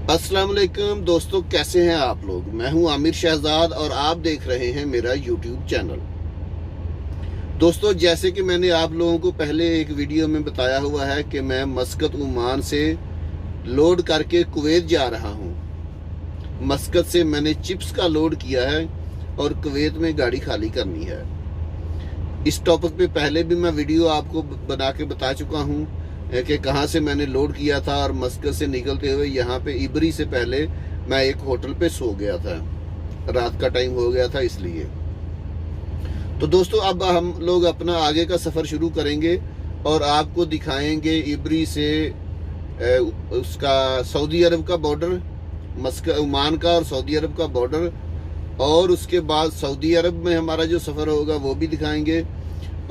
अस्सलाम वालेकुम दोस्तों, कैसे हैं आप लोग। मैं हूं आमिर शहजाद और आप देख रहे हैं मेरा यूट्यूब चैनल। दोस्तों, जैसे कि मैंने आप लोगों को पहले एक वीडियो में बताया हुआ है कि मैं मस्कत ओमान से लोड करके कुवैत जा रहा हूं। मस्कत से मैंने चिप्स का लोड किया है और कुवैत में गाड़ी खाली करनी है। इस टॉपिक पे पहले भी मैं वीडियो आपको बना के बता चुका हूं कि कहाँ से मैंने लोड किया था। और मस्कत से निकलते हुए यहाँ पे इबरी से पहले मैं एक होटल पे सो गया था, रात का टाइम हो गया था इसलिए। तो दोस्तों, अब हम लोग अपना आगे का सफ़र शुरू करेंगे और आपको दिखाएंगे इबरी से उसका सऊदी अरब का बॉर्डर, मस्कत ओमान का और सऊदी अरब का बॉर्डर, और उसके बाद सऊदी अरब में हमारा जो सफ़र होगा वो भी दिखाएंगे,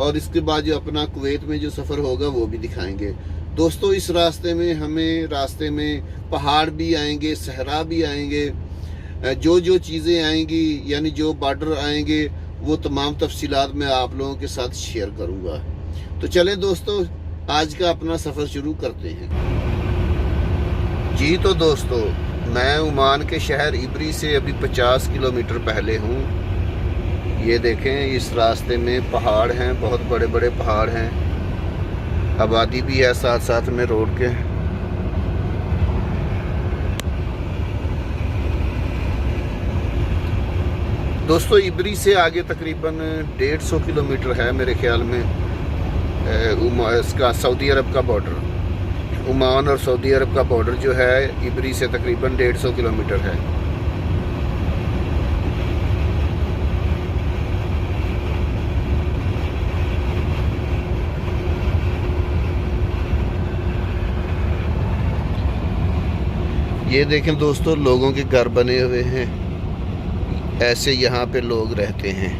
और इसके बाद जो अपना कुवैत में जो सफ़र होगा वो भी दिखाएंगे। दोस्तों, इस रास्ते में पहाड़ भी आएंगे, सहरा भी आएंगे, जो चीज़ें आएंगी यानी जो बॉर्डर आएंगे वो तमाम तफसीलात मैं आप लोगों के साथ शेयर करूंगा। तो चलें दोस्तों, आज का अपना सफ़र शुरू करते हैं। जी तो दोस्तों, मैं ओमान के शहर इबरी से अभी 50 किलोमीटर पहले हूँ। ये देखें, इस रास्ते में पहाड़ हैं, बहुत बड़े बड़े पहाड़ हैं, आबादी भी है साथ साथ में रोड के। दोस्तों, इबरी से आगे तकरीबन 150 किलोमीटर है मेरे ख्याल में इसका सऊदी अरब का बॉर्डर। ओमान और सऊदी अरब का बॉर्डर जो है इबरी से तकरीबन 150 किलोमीटर है। ये देखें दोस्तों, लोगों के घर बने हुए हैं, ऐसे यहाँ पे लोग रहते हैं।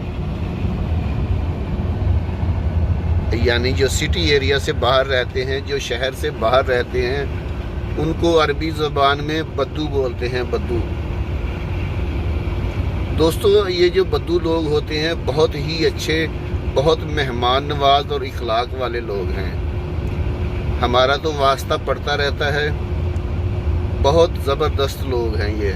यानी जो सिटी एरिया से बाहर रहते हैं, जो शहर से बाहर रहते हैं, उनको अरबी ज़बान में बद्दू बोलते हैं, बद्दू। दोस्तों, ये जो बद्दू लोग होते हैं बहुत ही अच्छे, बहुत मेहमान नवाज और इखलाक वाले लोग हैं। हमारा तो वास्ता पड़ता रहता है, बहुत ज़बरदस्त लोग हैं ये।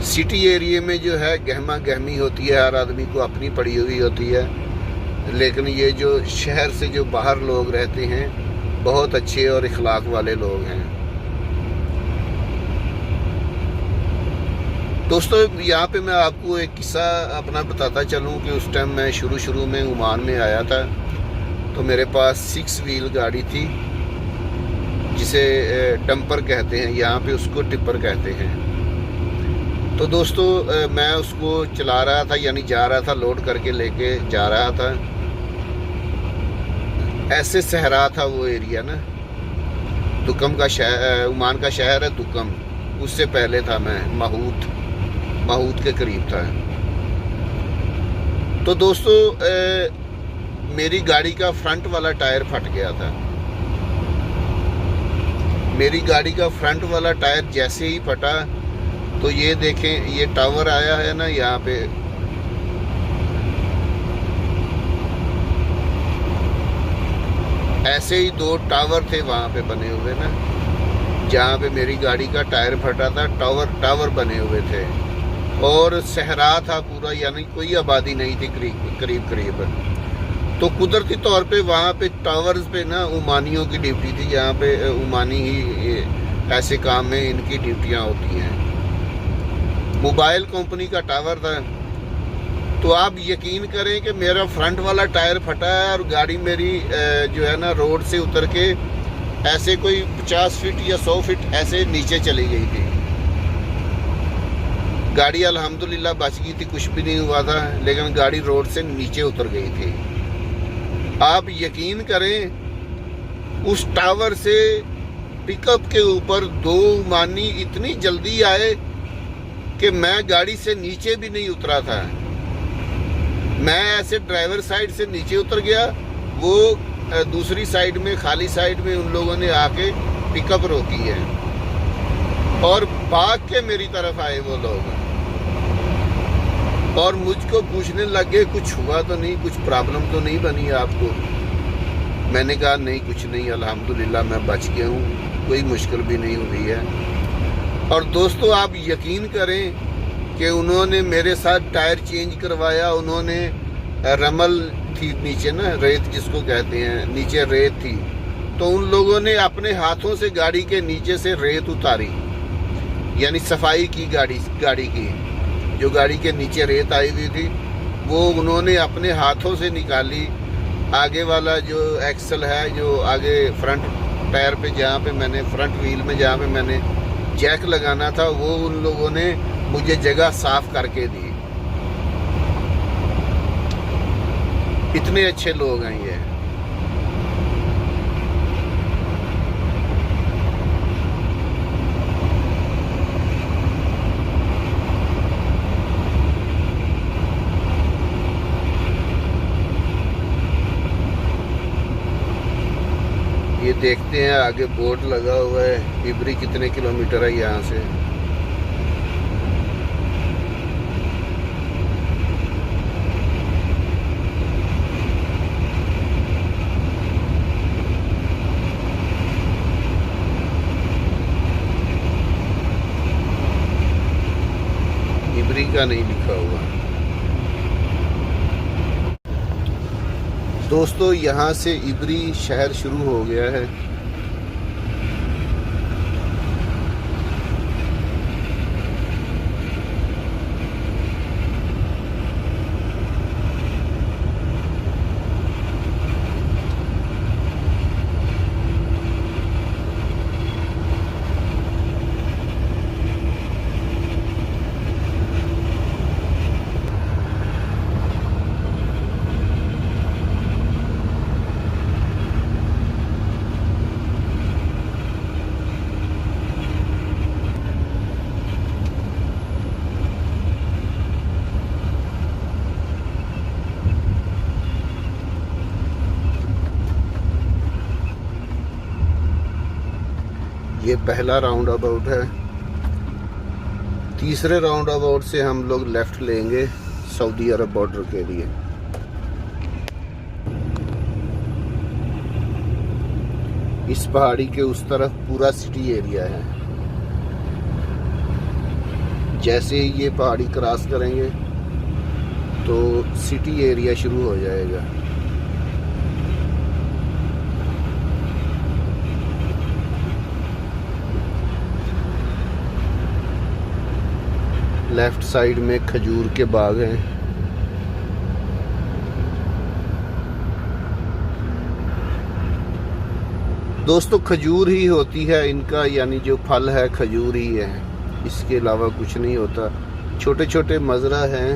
सिटी एरिया में जो है गहमा गहमी होती है, हर आदमी को अपनी पड़ी हुई होती है, लेकिन ये जो शहर से जो बाहर लोग रहते हैं बहुत अच्छे और इखलाक वाले लोग हैं। दोस्तों, यहाँ पे मैं आपको एक किस्सा अपना बताता चलूँ कि उस टाइम मैं शुरू में ओमान में आया था तो मेरे पास 6 व्हील गाड़ी थी, जिसे डंपर कहते हैं, यहाँ पे उसको टिप्पर कहते हैं। तो दोस्तों, मैं उसको चला रहा था, यानी जा रहा था, लोड करके लेके जा रहा था। ऐसे सहरा था वो एरिया ना, दुकम का शहर, ओमान का शहर है दुकम। उससे पहले था मैं माहूद के करीब था। तो दोस्तों, मेरी गाड़ी का फ्रंट वाला टायर फट गया था। मेरी गाड़ी का फ्रंट वाला टायर जैसे ही फटा तो ये देखें, ये टावर आया है ना यहाँ पे, ऐसे ही 2 टावर थे वहाँ पे बने हुए ना, जहाँ पे मेरी गाड़ी का टायर फटा था। टावर बने हुए थे और सहरा था पूरा, यानी कोई आबादी नहीं थी करीब। तो कुदरती तौर पे वहाँ पे टावर्स पे ना ओमानियों की ड्यूटी थी, जहाँ पे ओमानी ही ऐसे काम में इनकी ड्यूटियाँ होती हैं। मोबाइल कंपनी का टावर था। तो आप यकीन करें कि मेरा फ्रंट वाला टायर फटा है और गाड़ी मेरी जो है ना रोड से उतर के ऐसे कोई 50 फीट या 100 फीट ऐसे नीचे चली गई थी। गाड़ी अल्हम्दुलिल्लाह बच गई थी, कुछ भी नहीं हुआ था, लेकिन गाड़ी रोड से नीचे उतर गई थी। आप यकीन करें, उस टावर से पिकअप के ऊपर 2 ओमानी इतनी जल्दी आए कि मैं गाड़ी से नीचे भी नहीं उतरा था। मैं ऐसे ड्राइवर साइड से नीचे उतर गया, वो दूसरी साइड में, खाली साइड में उन लोगों ने आके पिकअप रोकी है और भाग के मेरी तरफ आए वो लोग और मुझको पूछने लगे कुछ हुआ तो नहीं, कुछ प्रॉब्लम तो नहीं बनी आपको। मैंने कहा नहीं, कुछ नहीं, अल्हम्दुलिल्लाह मैं बच गया हूँ। कोई मुश्किल भी नहीं हुई है। और दोस्तों आप यकीन करें कि उन्होंने मेरे साथ टायर चेंज करवाया, उन्होंने रमल थी नीचे ना, रेत जिसको कहते हैं, नीचे रेत थी, तो उन लोगों ने अपने हाथों से गाड़ी के नीचे से रेत उतारी, यानी सफाई की गाड़ी की। जो गाड़ी के नीचे रेत आई हुई थी वो उन्होंने अपने हाथों से निकाली। आगे वाला जो एक्सल है, जो आगे फ्रंट टायर पे, जहाँ पे मैंने फ्रंट व्हील में जहाँ पे मैंने जैक लगाना था, वो उन लोगों ने मुझे जगह साफ करके दी। इतने अच्छे लोग हैं ये। ये देखते हैं आगे बोर्ड लगा हुआ है, इबरी कितने किलोमीटर है यहाँ से। इबरी का नहीं लिखा हुआ। दोस्तों यहाँ से इबरी शहर शुरू हो गया है। ये पहला राउंड अबाउट है। तीसरे राउंड अबाउट से हम लोग लेफ्ट लेंगे सऊदी अरब बॉर्डर के लिए। इस पहाड़ी के उस तरफ पूरा सिटी एरिया है। जैसे ही ये पहाड़ी क्रॉस करेंगे तो सिटी एरिया शुरू हो जाएगा। लेफ्ट साइड में खजूर के बाग हैं। दोस्तों खजूर ही होती है इनका, यानी जो फल है खजूर ही है, इसके अलावा कुछ नहीं होता। छोटे छोटे मजरा हैं,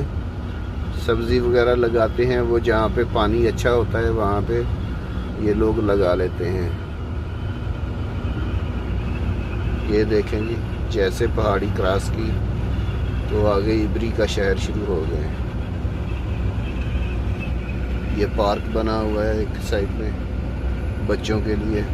सब्ज़ी वगैरह लगाते हैं वो, जहाँ पे पानी अच्छा होता है वहाँ पे ये लोग लगा लेते हैं। ये देखें जी, जैसे पहाड़ी क्रॉस की तो आगे इबरी का शहर शुरू हो गए। ये पार्क बना हुआ है एक साइड में बच्चों के लिए।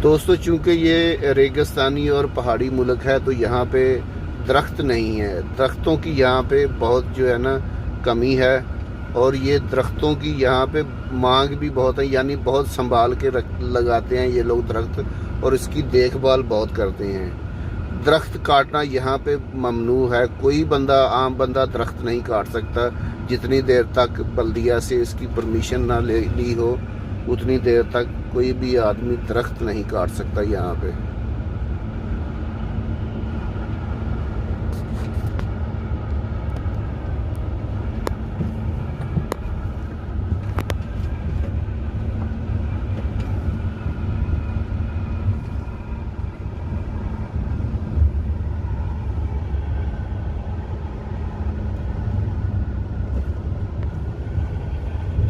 दोस्तों चूंकि ये रेगिस्तानी और पहाड़ी मुल्क है तो यहाँ पे दरख्त नहीं है। दरख्तों की यहाँ पे बहुत जो है ना कमी है, और ये दरख्तों की यहाँ पे मांग भी बहुत है, यानी बहुत संभाल के लगाते हैं ये लोग दरख्त, और इसकी देखभाल बहुत करते हैं। दरख्त काटना यहाँ पे ममनू है। कोई बंदा, आम बंदा दरख्त नहीं काट सकता जितनी देर तक बल्दिया से इसकी परमिशन ना ली हो, उतनी देर तक कोई भी आदमी दरख्त नहीं काट सकता यहाँ पे।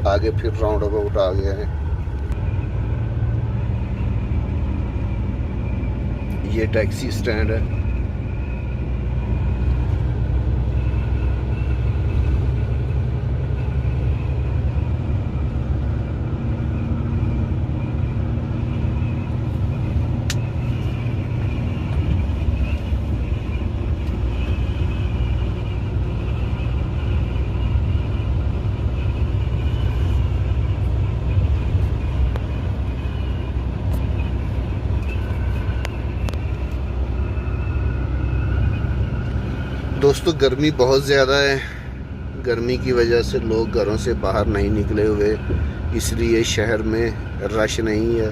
आगे फिर राउंड अबाउट आ गया है। ये टैक्सी स्टैंड है। दोस्तों गर्मी बहुत ज़्यादा है, गर्मी की वजह से लोग घरों से बाहर नहीं निकले हुए, इसलिए शहर में रश नहीं है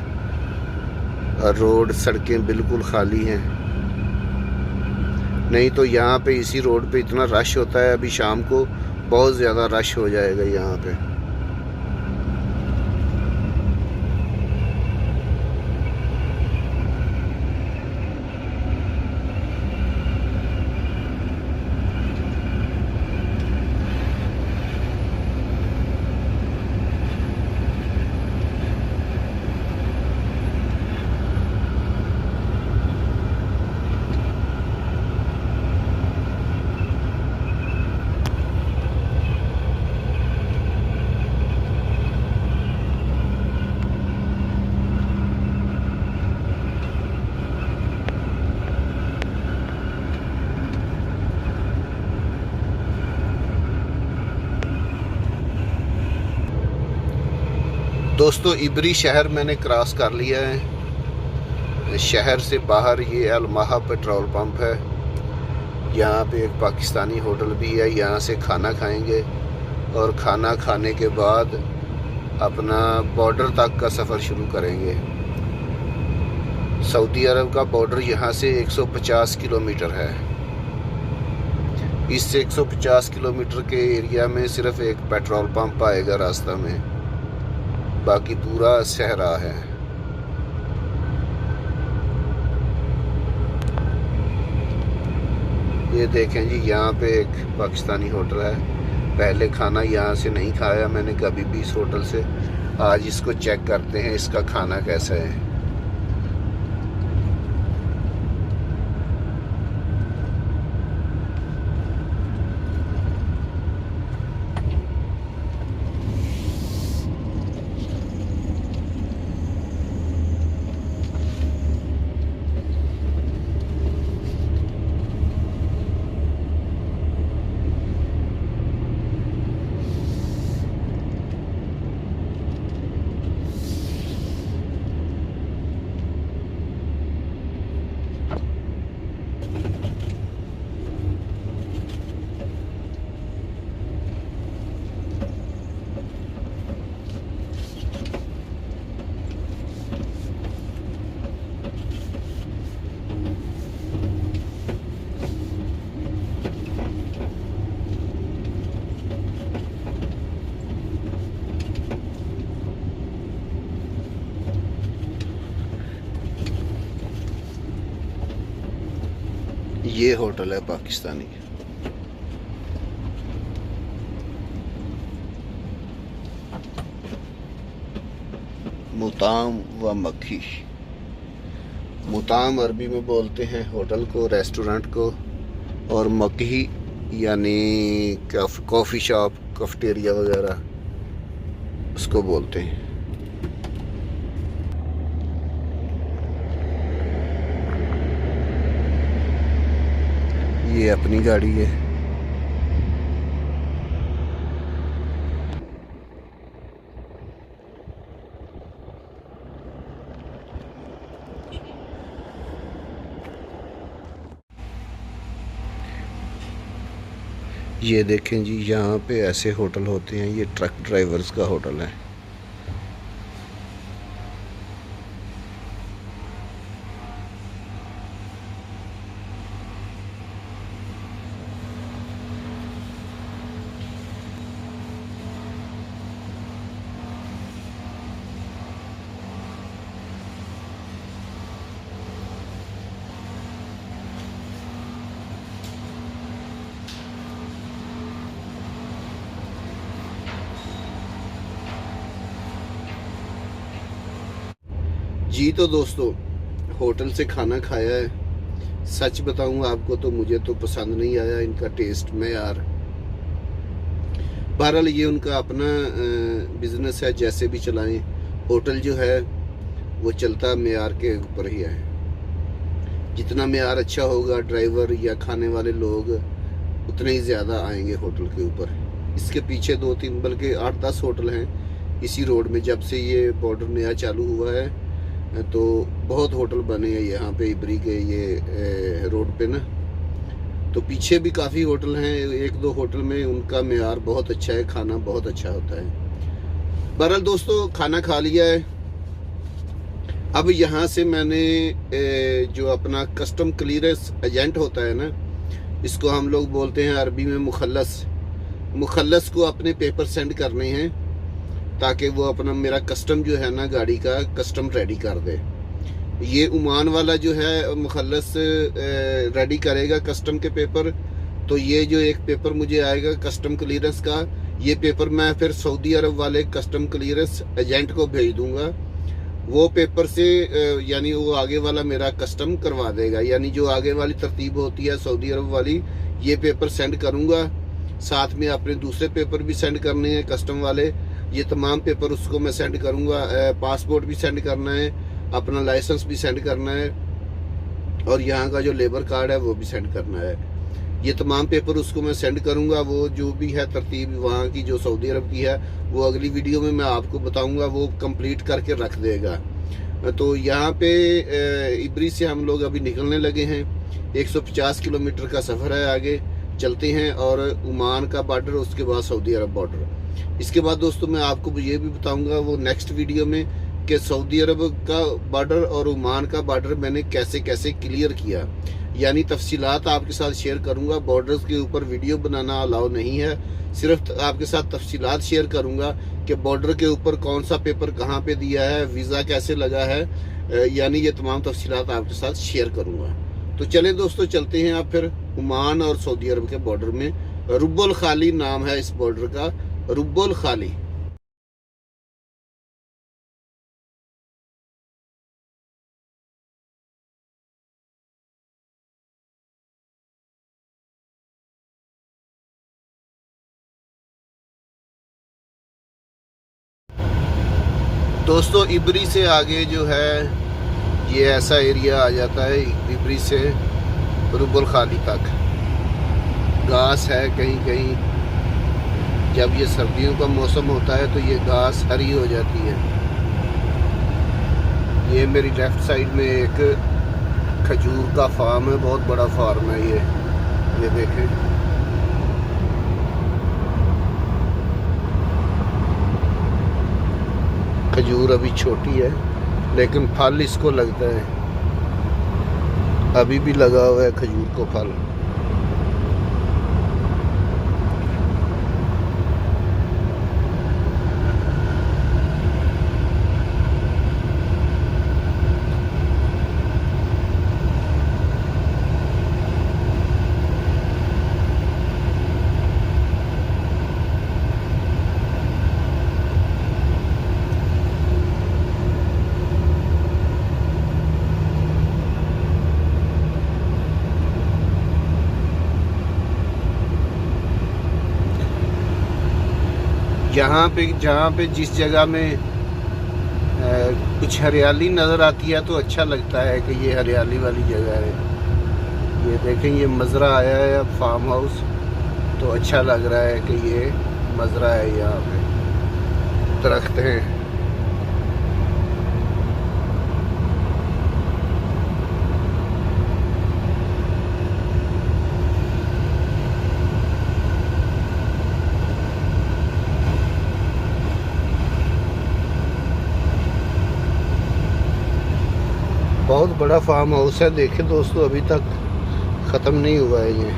और रोड सड़कें बिल्कुल खाली हैं। नहीं तो यहाँ पे इसी रोड पे इतना रश होता है, अभी शाम को बहुत ज़्यादा रश हो जाएगा यहाँ पे। दोस्तों इबरी शहर मैंने क्रॉस कर लिया है। शहर से बाहर ये अलमाहा पेट्रोल पंप है, यहाँ पे एक पाकिस्तानी होटल भी है, यहाँ से खाना खाएंगे और खाना खाने के बाद अपना बॉर्डर तक का सफ़र शुरू करेंगे। सऊदी अरब का बॉर्डर यहाँ से 150 किलोमीटर है। इस 150 किलोमीटर के एरिया में सिर्फ एक पेट्रोल पंप आएगा रास्ता में, बाकी पूरा सहरा है। ये देखें जी, यहाँ पे एक पाकिस्तानी होटल है। पहले खाना यहाँ से नहीं खाया मैंने कभी भी इस होटल से, आज इसको चेक करते हैं इसका खाना कैसा है। ये होटल है पाकिस्तानी। मुताम व मक्खी। मुताम अरबी में बोलते हैं होटल को, रेस्टोरेंट को, और मक्खी यानी कॉफ़ी शॉप, कैफेटेरिया वगैरह उसको बोलते हैं। ये अपनी गाड़ी है। ये देखें जी, यहाँ पे ऐसे होटल होते हैं, ये ट्रक ड्राइवर्स का होटल है। जी तो दोस्तों, होटल से खाना खाया है। सच बताऊं आपको तो मुझे तो पसंद नहीं आया इनका टेस्ट में यार। बहरहाल ये उनका अपना बिजनेस है, जैसे भी चलाएं। होटल जो है वो चलता मेयार के ऊपर ही है। जितना मेयार अच्छा होगा, ड्राइवर या खाने वाले लोग उतने ही ज़्यादा आएंगे होटल के ऊपर। इसके पीछे 2-3 बल्कि 8-10 होटल हैं इसी रोड में। जब से ये बॉर्डर नया चालू हुआ है तो बहुत होटल बने हैं यहाँ पे इबरी के ये रोड पे ना। तो पीछे भी काफ़ी होटल हैं, एक दो होटल में उनका मेयार बहुत अच्छा है, खाना बहुत अच्छा होता है। बहरहाल दोस्तों, खाना खा लिया है। अब यहाँ से मैंने जो अपना कस्टम क्लियरेंस एजेंट होता है ना, इसको हम लोग बोलते हैं अरबी में मुखल्लस को अपने पेपर सेंड करने हैं, ताकि वो अपना मेरा कस्टम जो है ना, गाड़ी का कस्टम रेडी कर दे। ये ओमान वाला जो है मुखल्लस रेडी करेगा कस्टम के पेपर। तो ये जो एक पेपर मुझे आएगा कस्टम क्लियरेंस का, ये पेपर मैं फिर सऊदी अरब वाले कस्टम क्लियरेंस एजेंट को भेज दूंगा। वो पेपर से यानी वो आगे वाला मेरा कस्टम करवा देगा, यानी जो आगे वाली तरतीब होती है सऊदी अरब वाली, ये पेपर सेंड करूंगा। साथ में अपने दूसरे पेपर भी सेंड करने हैं कस्टम वाले, ये तमाम पेपर उसको मैं सेंड करूंगा। पासपोर्ट भी सेंड करना है, अपना लाइसेंस भी सेंड करना है, और यहाँ का जो लेबर कार्ड है वो भी सेंड करना है। ये तमाम पेपर उसको मैं सेंड करूँगा। वो जो भी है तरतीब वहाँ की जो सऊदी अरब की है, वो अगली वीडियो में मैं आपको बताऊँगा, वो कंप्लीट करके रख देगा। तो यहाँ पे इब्री से हम लोग अभी निकलने लगे हैं। 150 किलोमीटर का सफ़र है, आगे चलते हैं, और ओमान का बॉर्डर, उसके बाद सऊदी अरब बॉर्डर। इसके बाद दोस्तों मैं आपको ये भी बताऊँगा वो नेक्स्ट वीडियो में कि सऊदी अरब का बॉर्डर और ओमान का बॉर्डर मैंने कैसे कैसे क्लियर किया, यानी तफसीलात आपके साथ शेयर करूंगा। बॉर्डर्स के ऊपर वीडियो बनाना अलाउ नहीं है, सिर्फ आपके साथ तफसीलात शेयर करूंगा कि बॉर्डर के ऊपर कौन सा पेपर कहाँ पे दिया है, वीज़ा कैसे लगा है, यानी ये तमाम तफसीलात आपके साथ शेयर करूंगा। तो चलें दोस्तों, चलते हैं आप फिर ओमान और सऊदी अरब के बॉर्डर में। रुब्बुल खाली नाम है इस बॉर्डर का, रुब्बुल खाली। दोस्तों इब्री से आगे जो है ये ऐसा एरिया आ जाता है, इब्री से रुब्बुल खाली तक घास है कहीं कहीं। जब ये सर्दियों का मौसम होता है तो ये घास हरी हो जाती है। ये मेरी लेफ्ट साइड में एक खजूर का फार्म है, बहुत बड़ा फार्म है ये देखें। खजूर अभी छोटी है लेकिन फल इसको लगता है, अभी भी लगा हुआ है खजूर को फल। जहाँ पे जिस जगह में कुछ हरियाली नज़र आती है तो अच्छा लगता है कि ये हरियाली वाली जगह है। ये देखें, ये मज़रा आया है अब, फार्म हाउस, तो अच्छा लग रहा है कि ये मज़रा है। यहाँ पे दरख्त हैं। बहुत बड़ा फार्म हाउस है, देखें दोस्तों, अभी तक ख़त्म नहीं हुआ है ये।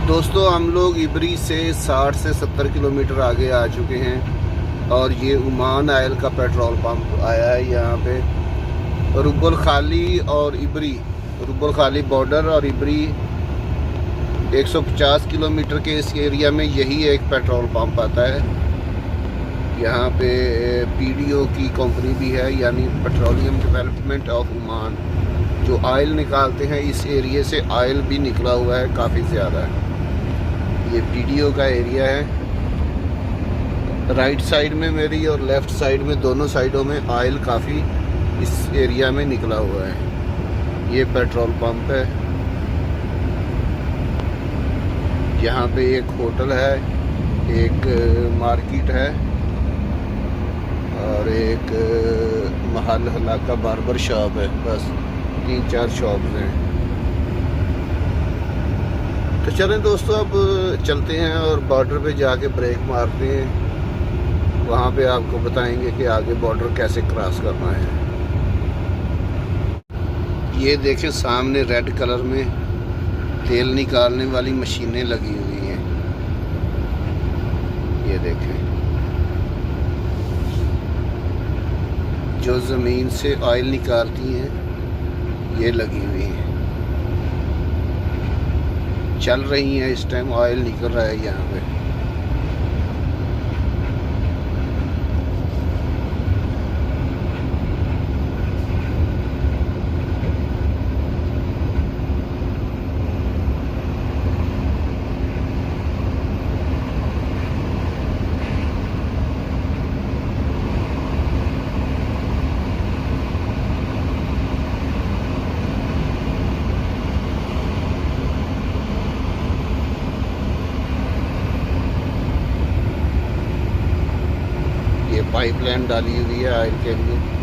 दोस्तों हम लोग इब्री से 60 से 70 किलोमीटर आगे आ चुके हैं, और ये ओमान ऑयल का पेट्रोल पंप आया है यहाँ पे। रुब्बुल खाली और इब्री, रुब्बुल खाली बॉर्डर और इब्री 150 किलोमीटर के इस एरिया में यही एक पेट्रोल पंप आता है। यहाँ पे पीडीओ की कंपनी भी है, यानी पेट्रोलियम डेवलपमेंट ऑफ ओमान, जो ऑयल निकालते हैं। इस एरिया से ऑयल भी निकला हुआ है काफ़ी ज़्यादा। ये पीडीओ का एरिया है। राइट साइड में मेरी और लेफ़्ट साइड में, दोनों साइडों में ऑयल काफ़ी इस एरिया में निकला हुआ है। ये पेट्रोल पंप है। यहाँ पे एक होटल है, एक मार्केट है और एक महल हला का बार्बर शॉप है। बस 3-4 शॉप्स हैं। तो चलें दोस्तों, अब चलते हैं और बॉर्डर पे जाके ब्रेक मारते हैं। वहाँ पे आपको बताएंगे कि आगे बॉर्डर कैसे क्रॉस करना है। ये देखें सामने रेड कलर में तेल निकालने वाली मशीनें लगी हुई हैं। ये देखें, जो ज़मीन से ऑयल निकालती हैं, ये लगी हुई हैं, चल रही हैं। इस टाइम ऑयल निकल रहा है यहाँ पे। ये पाइपलाइन डाली हुई है ऑयल के लिए।